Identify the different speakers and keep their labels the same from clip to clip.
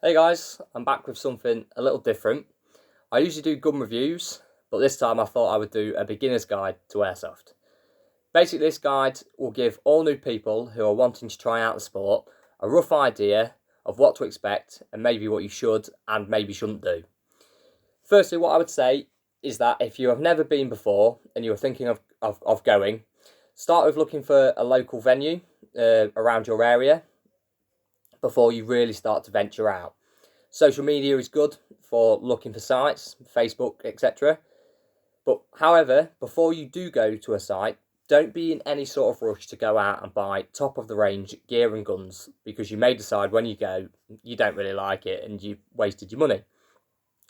Speaker 1: Hey guys, I'm back with something a little different. I usually do gun reviews, but this time I thought I would do a beginner's guide to airsoft. Basically, this guide will give all new people who are wanting to try out the sport a rough idea of what to expect and maybe what you should and maybe shouldn't do. Firstly, what I would say is that if you have never been before and you're thinking of going, start with looking for a local venue around your area before you really start to venture out. Social media is good for looking for sites, Facebook, etc. But however, before you do go to a site, don't be in any sort of rush to go out and buy top of the range gear and guns, because you may decide when you go you don't really like it and you've wasted your money.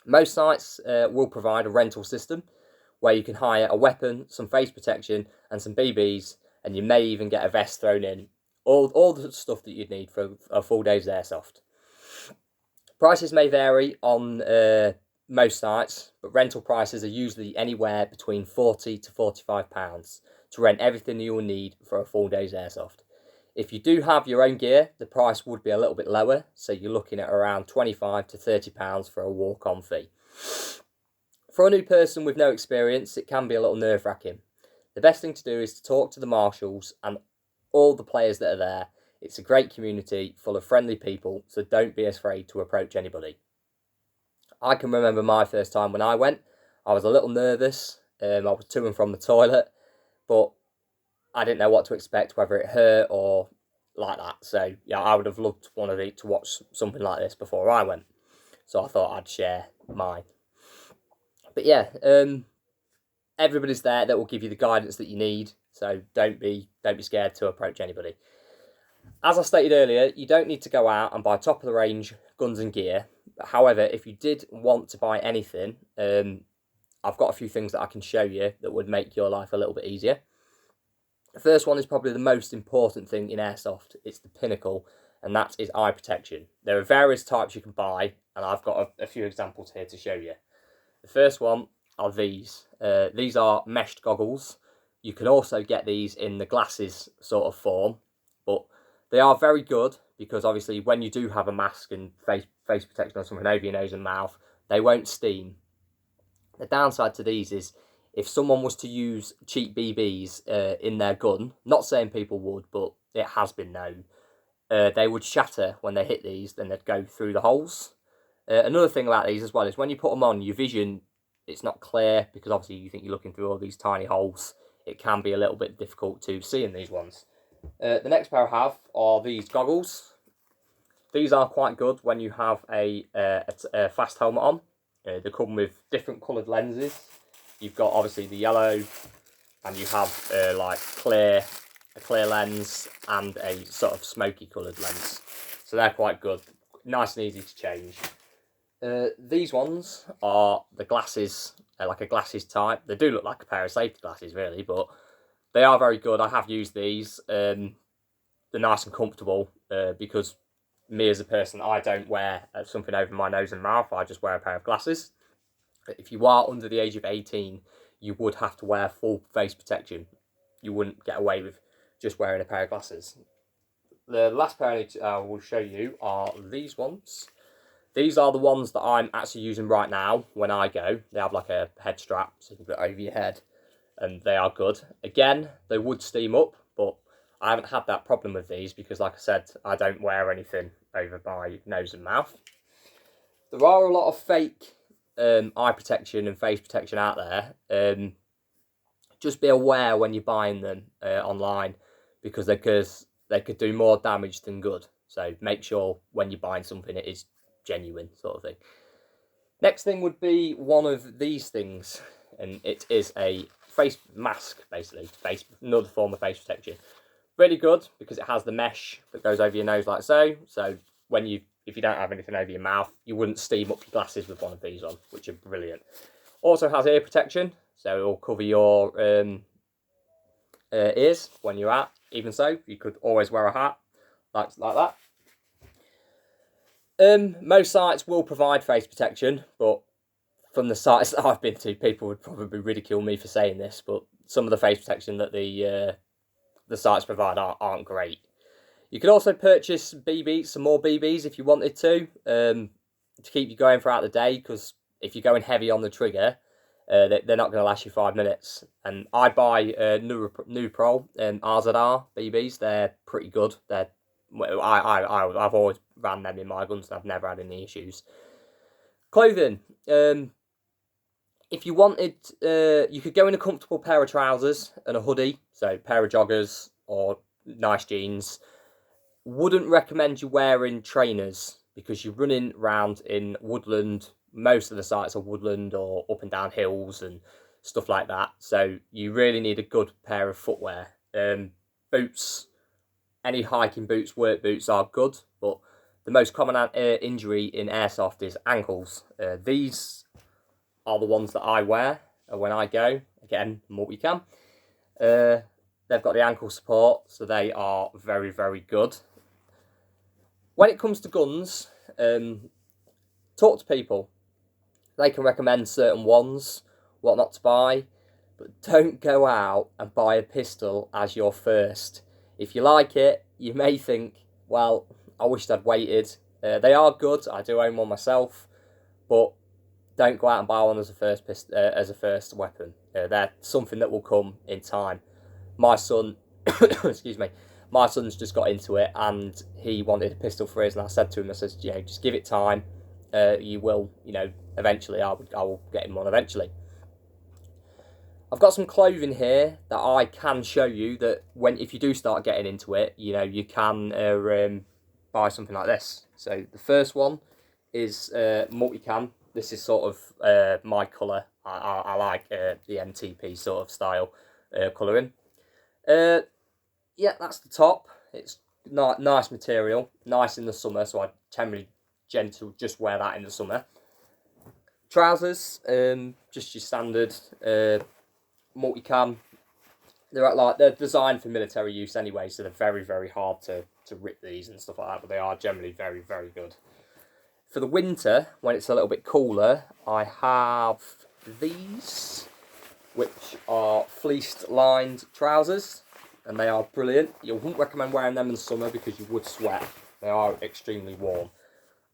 Speaker 1: Most sites will provide a rental system where you can hire a weapon, some face protection, and some BBs, and you may even get a vest thrown in. All the stuff that you'd need for a full day's airsoft. Prices may vary on most sites, but rental prices are usually anywhere between £40 to £45 to rent everything you will need for a full day's airsoft. If you do have your own gear, the price would be a little bit lower, so you're looking at around £25 to £30 for a walk-on fee. For a new person with no experience, it can be a little nerve-wracking. The best thing to do is to talk to the marshals and all the players that are there. It's a great community full of friendly people, so don't be afraid to approach anybody. I can remember my first time when I went. I was a little nervous. I was to and from the toilet, but I didn't know what to expect, whether it hurt or like that. So yeah, I would have loved one of you to watch something like this before I went. So I thought I'd share mine. But yeah, everybody's there that will give you the guidance that you need. So don't be scared to approach anybody. As I stated earlier, you don't need to go out and buy top of the range guns and gear. However, if you did want to buy anything, I've got a few things that I can show you that would make your life a little bit easier. The first one is probably the most important thing in airsoft. It's the pinnacle, and that is eye protection. There are various types you can buy, and I've got a few examples here to show you. The first one are these. These are meshed goggles. You can also get these in the glasses sort of form, but they are very good because obviously when you do have a mask and face protection or something over your nose and mouth, they won't steam. The downside to these is if someone was to use cheap BBs in their gun, not saying people would, but it has been known, they would shatter when they hit these, then they'd go through the holes. Another thing about these as well is when you put them on, your vision, it's not clear because obviously you think you're looking through all these tiny holes. It can be a little bit difficult to see in these ones. The next pair I have are these goggles. These are quite good when you have a fast helmet on. They come with different coloured lenses. You've got obviously the yellow, and you have like a clear lens and a sort of smoky coloured lens. So they're quite good, nice and easy to change. These ones are the glasses, like a glasses type. They do look like a pair of safety glasses really, but they are very good. I have used these. They're nice and comfortable because me as a person, I don't wear something over my nose and mouth. I just wear a pair of glasses. If you are under the age of 18, you would have to wear full face protection. You wouldn't get away with just wearing a pair of glasses. The last pair I will show you are these ones. These are the ones that I'm actually using right now when I go. They have like a head strap, so you can put it over your head, and they are good. Again, they would steam up, but I haven't had that problem with these because, like I said, I don't wear anything over my nose and mouth. There are a lot of fake eye protection and face protection out there. Just be aware when you're buying them online because they could do more damage than good. So make sure when you're buying something it is genuine, sort of thing. Next thing would be one of these things, and it is a face mask, basically, another form of face protection. Really good because it has the mesh that goes over your nose like so. So if you don't have anything over your mouth, you wouldn't steam up your glasses with one of these on, which are brilliant. Also has ear protection, so it will cover your ears when you're out. Even so, you could always wear a hat like that. Most sites will provide face protection, but from the sites that I've been to, people would probably ridicule me for saying this, but some of the face protection that the sites provide aren't great. You could also purchase some more BBs if you wanted to keep you going throughout the day, because if you're going heavy on the trigger, they're not going to last you 5 minutes. And I buy New Pro RZR BBs. They're pretty good. I've always ran them in my guns and I've never had any issues. Clothing. If you wanted, you could go in a comfortable pair of trousers and a hoodie, so a pair of joggers or nice jeans. Wouldn't recommend you wearing trainers because you're running around in woodland. Most of the sites are woodland or up and down hills and stuff like that. So you really need a good pair of footwear. Boots, any hiking boots, work boots are good, but the most common injury in airsoft is ankles. These are the ones that I wear when I go. Again, multi-cam. They've got the ankle support, so they are very, very good. When it comes to guns, talk to people. They can recommend certain ones, what not to buy, but don't go out and buy a pistol as your first. If you like it, you may think, well, I wish I'd waited. They are good, I do own one myself, but don't go out and buy one as a first weapon. They're something that will come in time. My son, excuse me, my son's just got into it and he wanted a pistol for his, and I said to him, I said, just give it time. You will, eventually, I will get him one eventually. I've got some clothing here that I can show you that if you do start getting into it, you can buy something like this. So the first one is multicam. This is sort of my colour. I like the MTP sort of style colouring. Yeah, that's the top. It's nice material, nice in the summer, so I generally just wear that in the summer. Trousers, just your standard multicam. They're designed for military use anyway, so they're very, very hard to rip these and stuff like that, but they are generally very, very good. For the winter, when it's a little bit cooler, I have these, which are fleeced lined trousers, and they are brilliant. You wouldn't recommend wearing them in summer because you would sweat. They are extremely warm.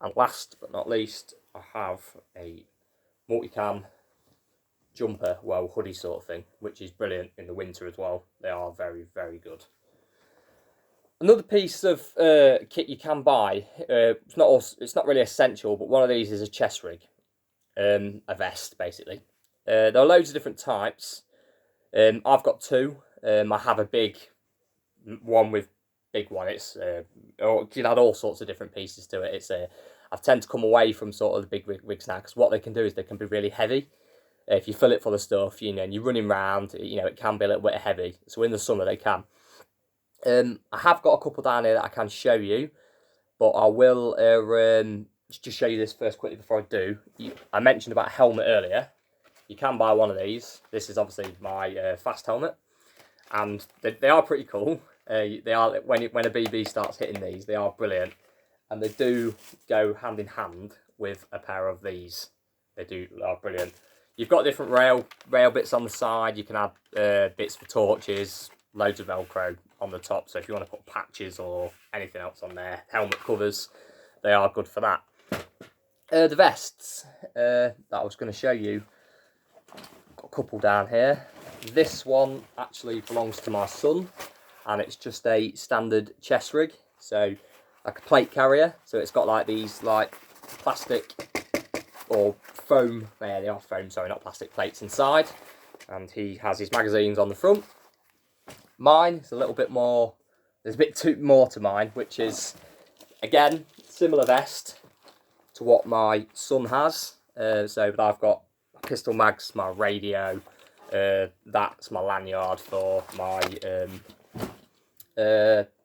Speaker 1: And last but not least, I have a multicam jumper, hoodie sort of thing, which is brilliant in the winter as well. They are very, very good. Another piece of kit you can buy, it's not really essential, but one of these is a chest rig, a vest basically. There are loads of different types. I've got two. I have a big one with big one. It's you can add all sorts of different pieces to it. I tend to come away from sort of the big rigs now, because what they can do is they can be really heavy. If you fill it full of stuff, and you're running around, it can be a little bit heavy. So in the summer they can. I have got a couple down here that I can show you, but I will just show you this first quickly before I do. I mentioned about a helmet earlier. You can buy one of these. This is obviously my fast helmet, and they are pretty cool. They are when a BB starts hitting these, they are brilliant, and they do go hand in hand with a pair of these. They are brilliant. You've got different rail bits on the side. You can add bits for torches, loads of Velcro on the top. So if you want to put patches or anything else on there, helmet covers, they are good for that. The vests that I was going to show you, got a couple down here. This one actually belongs to my son, and it's just a standard chest rig, so like a plate carrier. So it's got like these plastic or foam, they are foam, sorry, not plastic plates inside, and he has his magazines on the front. Mine is a little bit more, there's a bit more to mine, which is, again, similar vest to what my son has. But I've got my pistol mags, my radio, that's my lanyard for my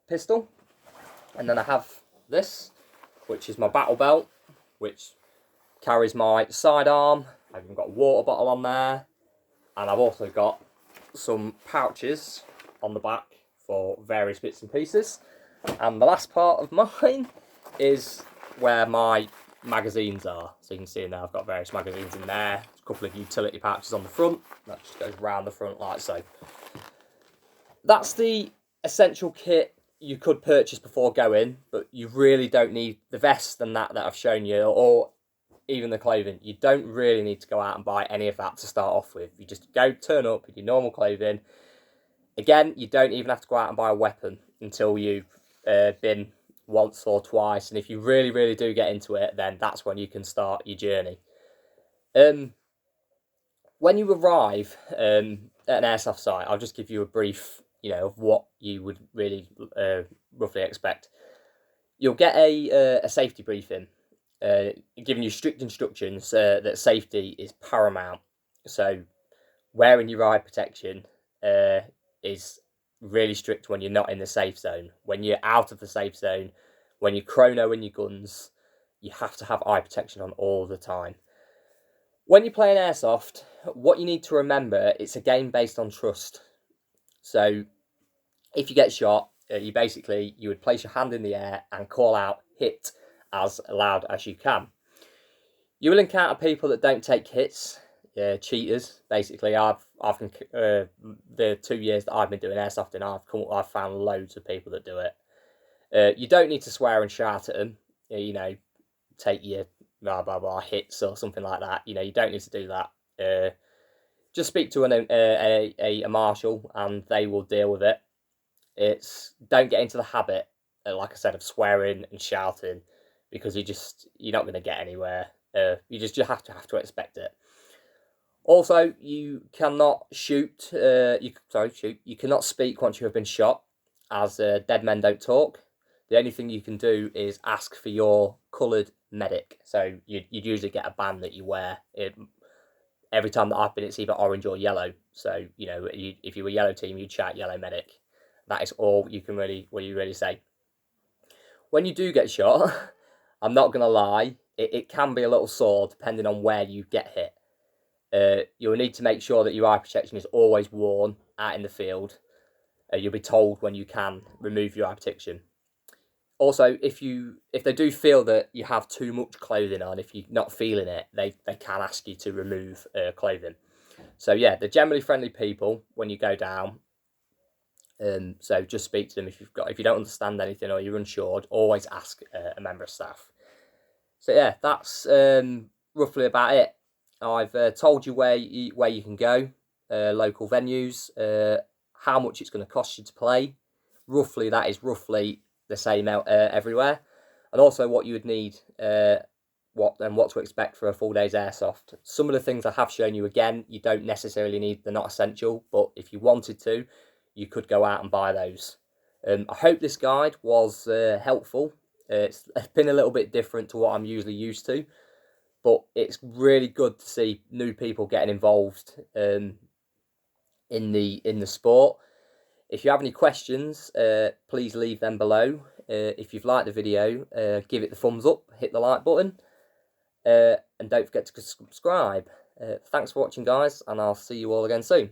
Speaker 1: pistol. And then I have this, which is my battle belt, which carries my sidearm. I've even got a water bottle on there. And I've also got some pouches on the back for various bits and pieces. And the last part of mine is where my magazines are. So you can see now I've got various magazines in there. A couple of utility pouches on the front. That just goes round the front like so. That's the essential kit you could purchase before going, but you really don't need the vest and that I've shown you, or even the clothing. You don't really need to go out and buy any of that to start off with. You just turn up in your normal clothing. Again, you don't even have to go out and buy a weapon until you've been once or twice. And if you really, really do get into it, then that's when you can start your journey. When you arrive at an airsoft site, I'll just give you a brief, of what you would really roughly expect. You'll get a safety briefing, giving you strict instructions that safety is paramount. So wearing your eye protection is really strict when you're not in the safe zone. When you're out of the safe zone, when you're chronoing your guns, you have to have eye protection on all the time. When you're playing airsoft, what you need to remember, it's a game based on trust. So if you get shot, you would place your hand in the air and call out hit as loud as you can. You will encounter people that don't take hits, cheaters. Basically, I've the 2 years that I've been doing airsofting, I've found loads of people that do it. You don't need to swear and shout at them. Take your blah blah blah hits or something like that. You don't need to do that. Just speak to a marshal and they will deal with it. Don't get into the habit, like I said, of swearing and shouting, because you're not going to get anywhere. You have to expect it. Also, you cannot shoot. You cannot speak once you have been shot, as dead men don't talk. The only thing you can do is ask for your coloured medic. So you'd usually get a band that you wear. Every time that I've been, it's either orange or yellow. So if you were yellow team, you'd shout yellow medic. That is all you really say. When you do get shot, I'm not gonna lie, it can be a little sore depending on where you get hit. You'll need to make sure that your eye protection is always worn out in the field. You'll be told when you can remove your eye protection. Also, if they do feel that you have too much clothing on, if you're not feeling it, they can ask you to remove clothing. So yeah, they're generally friendly people when you go down. So just speak to them if you don't understand anything or you're unsure. Always ask a member of staff. So yeah, that's roughly about it. I've told you where you can go, local venues, how much it's going to cost you to play. Roughly, that is roughly the same everywhere, and also what you would need, what to expect for a full day's airsoft. Some of the things I have shown you, again, you don't necessarily need. They're not essential, but if you wanted to, you could go out and buy those. I hope this guide was helpful. It's been a little bit different to what I'm usually used to, but it's really good to see new people getting involved in the sport. If you have any questions, please leave them below. If you've liked the video, give it the thumbs up, hit the like button, and don't forget to subscribe. Thanks for watching, guys, and I'll see you all again soon.